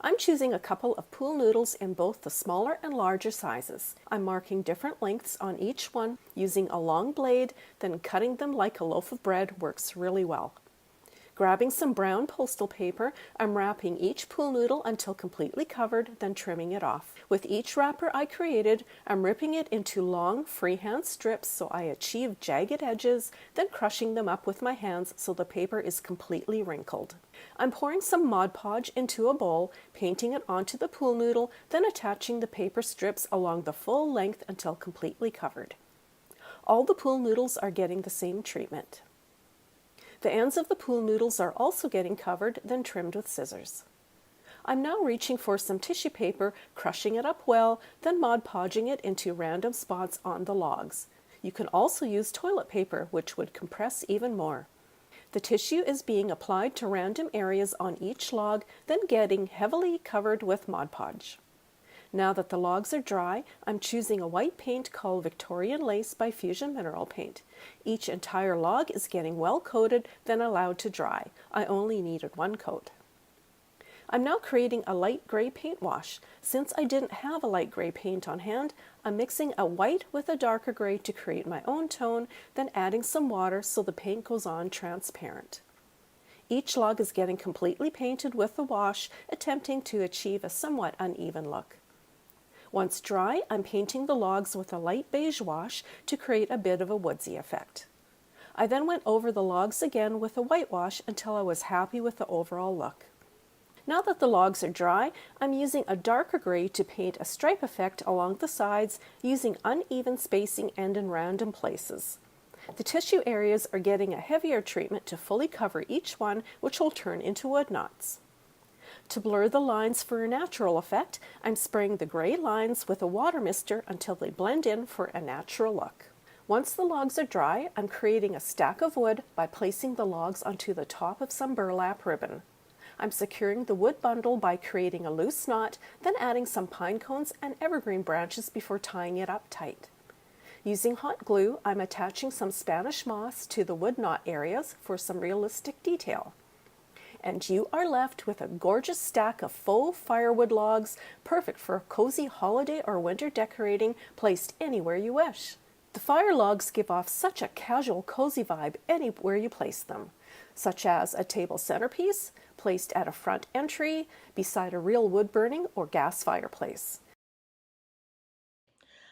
I'm choosing a couple of pool noodles in both the smaller and larger sizes. I'm marking different lengths on each one using a long blade, then cutting them like a loaf of bread works really well. Grabbing some brown postal paper, I'm wrapping each pool noodle until completely covered, then trimming it off. With each wrapper I created, I'm ripping it into long freehand strips so I achieve jagged edges, then crushing them up with my hands so the paper is completely wrinkled. I'm pouring some Mod Podge into a bowl, painting it onto the pool noodle, then attaching the paper strips along the full length until completely covered. All the pool noodles are getting the same treatment. The ends of the pool noodles are also getting covered, then trimmed with scissors. I'm now reaching for some tissue paper, crushing it up well, then Mod Podging it into random spots on the logs. You can also use toilet paper, which would compress even more. The tissue is being applied to random areas on each log, then getting heavily covered with Mod Podge. Now that the logs are dry, I'm choosing a white paint called Victorian Lace by Fusion Mineral Paint. Each entire log is getting well coated, then allowed to dry. I only needed one coat. I'm now creating a light gray paint wash. Since I didn't have a light gray paint on hand, I'm mixing a white with a darker gray to create my own tone, then adding some water so the paint goes on transparent. Each log is getting completely painted with the wash, attempting to achieve a somewhat uneven look. Once dry, I'm painting the logs with a light beige wash to create a bit of a woodsy effect. I then went over the logs again with a whitewash until I was happy with the overall look. Now that the logs are dry, I'm using a darker gray to paint a stripe effect along the sides using uneven spacing and in random places. The tissue areas are getting a heavier treatment to fully cover each one, which will turn into wood knots. To blur the lines for a natural effect, I'm spraying the gray lines with a water mister until they blend in for a natural look. Once the logs are dry, I'm creating a stack of wood by placing the logs onto the top of some burlap ribbon. I'm securing the wood bundle by creating a loose knot, then adding some pine cones and evergreen branches before tying it up tight. Using hot glue, I'm attaching some Spanish moss to the wood knot areas for some realistic detail. And you are left with a gorgeous stack of faux firewood logs, perfect for a cozy holiday or winter decorating placed anywhere you wish. The fire logs give off such a casual, cozy vibe anywhere you place them, such as a table centerpiece, placed at a front entry, beside a real wood burning or gas fireplace.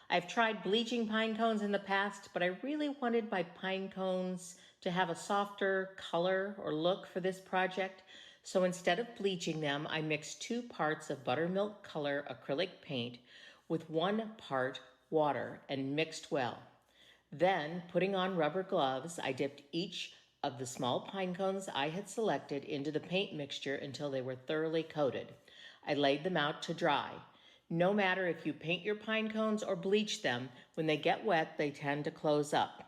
I've tried bleaching pine cones in the past, but I really wanted my pine cones to have a softer color or look for this project. So instead of bleaching them, I mixed 2 parts of buttermilk color acrylic paint with 1 part water and mixed well. Then, putting on rubber gloves, I dipped each of the small pine cones I had selected into the paint mixture until they were thoroughly coated. I laid them out to dry. No matter if you paint your pine cones or bleach them, when they get wet, they tend to close up.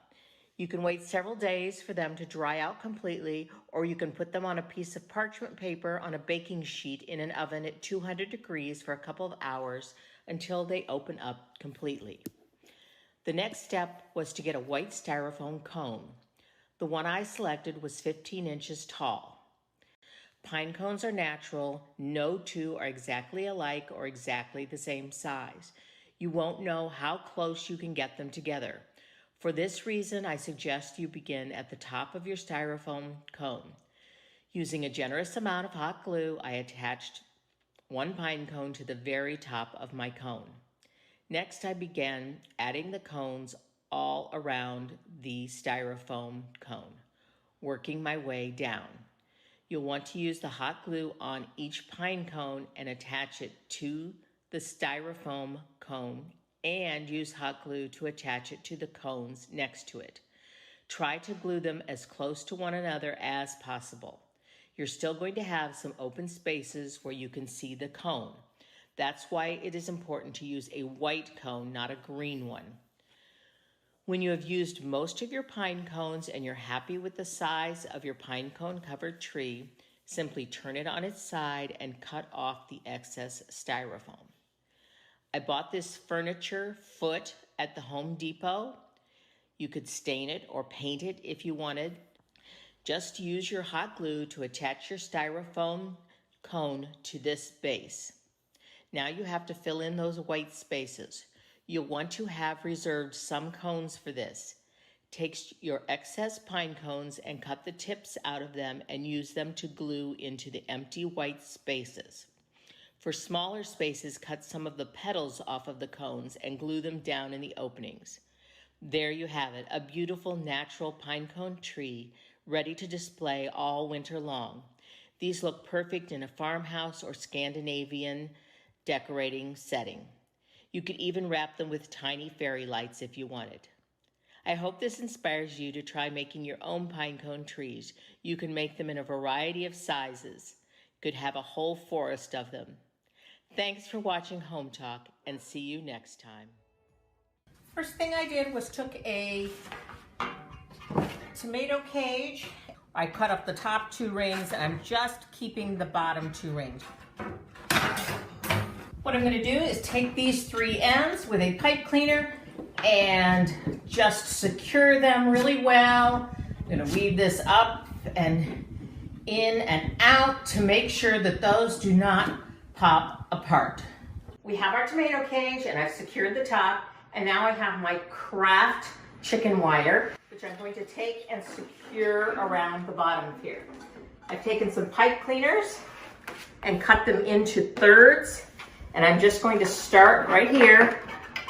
You can wait several days for them to dry out completely, or you can put them on a piece of parchment paper on a baking sheet in an oven at 200 degrees for a couple of hours until they open up completely. The next step was to get a white styrofoam cone. The one I selected was 15 inches tall. Pine cones are natural. No 2 are exactly alike or exactly the same size. You won't know how close you can get them together. For this reason, I suggest you begin at the top of your styrofoam cone. Using a generous amount of hot glue, I attached 1 pine cone to the very top of my cone. Next, I began adding the cones all around the styrofoam cone, working my way down. You'll want to use the hot glue on each pine cone and attach it to the styrofoam cone, and use hot glue to attach it to the cones next to it. Try to glue them as close to one another as possible. You're still going to have some open spaces where you can see the cone. That's why it is important to use a white cone, not a green one. When you have used most of your pine cones and you're happy with the size of your pine cone covered tree, simply turn it on its side and cut off the excess styrofoam. I bought this furniture foot at the Home Depot. You could stain it or paint it if you wanted. Just use your hot glue to attach your styrofoam cone to this base. Now you have to fill in those white spaces. You'll want to have reserved some cones for this. Take your excess pine cones and cut the tips out of them and use them to glue into the empty white spaces. For smaller spaces, cut some of the petals off of the cones and glue them down in the openings. There you have it, a beautiful natural pine cone tree ready to display all winter long. These look perfect in a farmhouse or Scandinavian decorating setting. You could even wrap them with tiny fairy lights if you wanted. I hope this inspires you to try making your own pine cone trees. You can make them in a variety of sizes. You could have a whole forest of them. Thanks for watching Home Talk, and see you next time. First thing I did was took a tomato cage. I cut up the top 2 rings and I'm just keeping the bottom 2 rings. What I'm going to do is take these 3 ends with a pipe cleaner and just secure them really well. I'm going to weave this up and in and out to make sure that those do not pop apart. We have our tomato cage and I've secured the top, and now I have my craft chicken wire, which I'm going to take and secure around the bottom here. I've taken some pipe cleaners and cut them into thirds, and I'm just going to start right here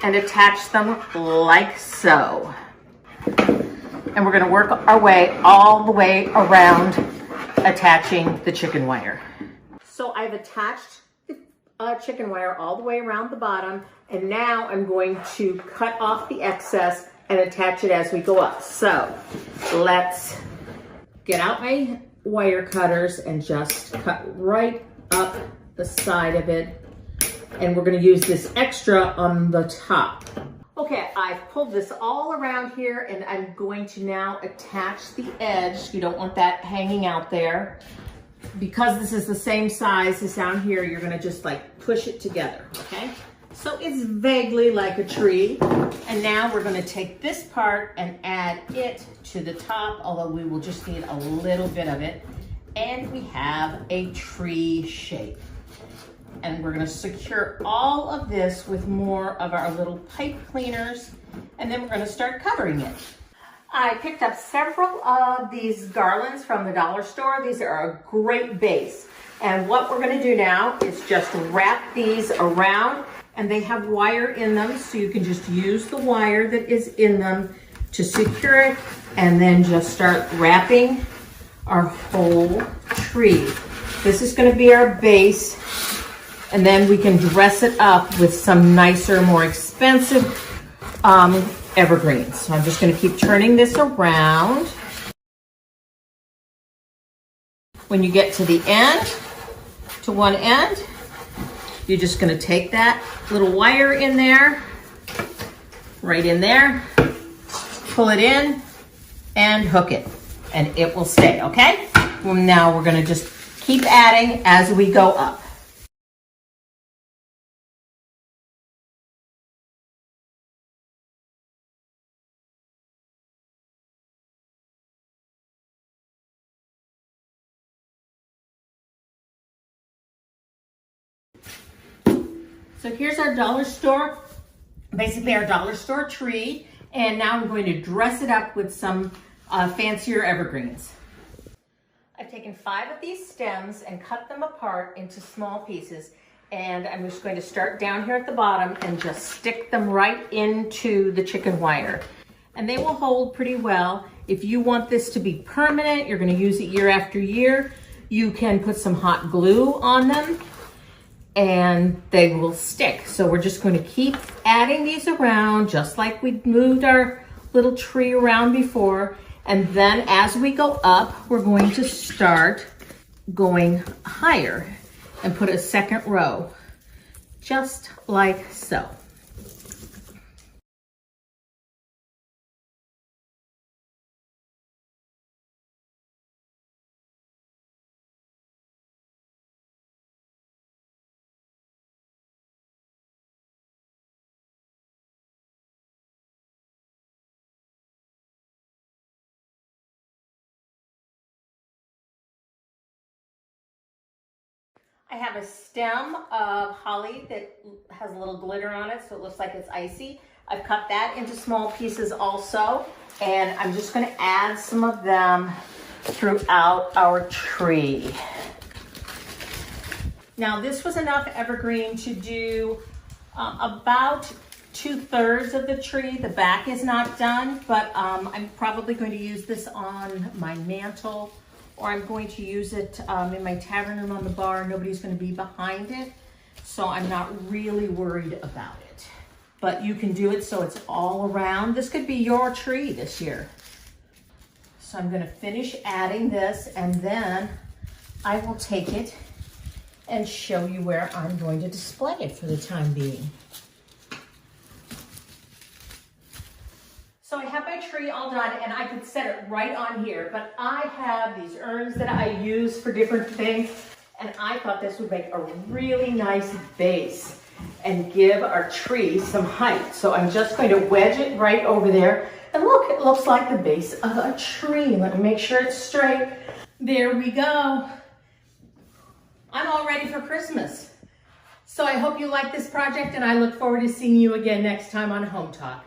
and attach them like so. And we're going to work our way all the way around attaching the chicken wire. So I've attached the chicken wire all the way around the bottom, and now I'm going to cut off the excess and attach it as we go up. So let's get out my wire cutters and just cut right up the side of it. And we're going to use this extra on the top. Okay, I've pulled this all around here, and I'm going to now attach the edge. You don't want that hanging out there. Because this is the same size as down here, you're going to just like push it together, okay? So it's vaguely like a tree. And now we're going to take this part and add it to the top, although we will just need a little bit of it. And we have a tree shape. And we're going to secure all of this with more of our little pipe cleaners, and then we're going to start covering it. I picked up several of these garlands from the dollar store. These are a great base. And what we're going to do now is just wrap these around, and they have wire in them, so you can just use the wire that is in them to secure it, and then just start wrapping our whole tree. This is going to be our base. And then we can dress it up with some nicer, more expensive evergreens. So I'm just going to keep turning this around. When you get to the end, to one end, you're just going to take that little wire in there, right in there, pull it in, and hook it. And it will stay, okay? Well, now we're going to just keep adding as we go up. So here's our dollar store, basically our dollar store tree, and now I'm going to dress it up with some fancier evergreens. I've taken 5 of these stems and cut them apart into small pieces, and I'm just going to start down here at the bottom and just stick them right into the chicken wire. And they will hold pretty well. If you want this to be permanent, you're going to use it year after year, you can put some hot glue on them, and they will stick. So we're just going to keep adding these around just like we moved our little tree around before. And then as we go up, we're going to start going higher and put a second row, just like so. I have a stem of holly that has a little glitter on it, so it looks like it's icy. I've cut that into small pieces also, and I'm just going to add some of them throughout our tree. Now this was enough evergreen to do about 2/3 of the tree. The back is not done, but I'm probably going to use this on my mantle, or I'm going to use it in my tavern room on the bar. Nobody's going to be behind it, so I'm not really worried about it. But you can do it so it's all around. This could be your tree this year. So I'm going to finish adding this, and then I will take it and show you where I'm going to display it for the time being. So I have my tree all done, and I could set it right on here, but I have these urns that I use for different things, and I thought this would make a really nice base and give our tree some height. So I'm just going to wedge it right over there, and look, it looks like the base of a tree. Let me make sure it's straight. There we go. I'm all ready for Christmas. So I hope you like this project, and I look forward to seeing you again next time on Home Talk.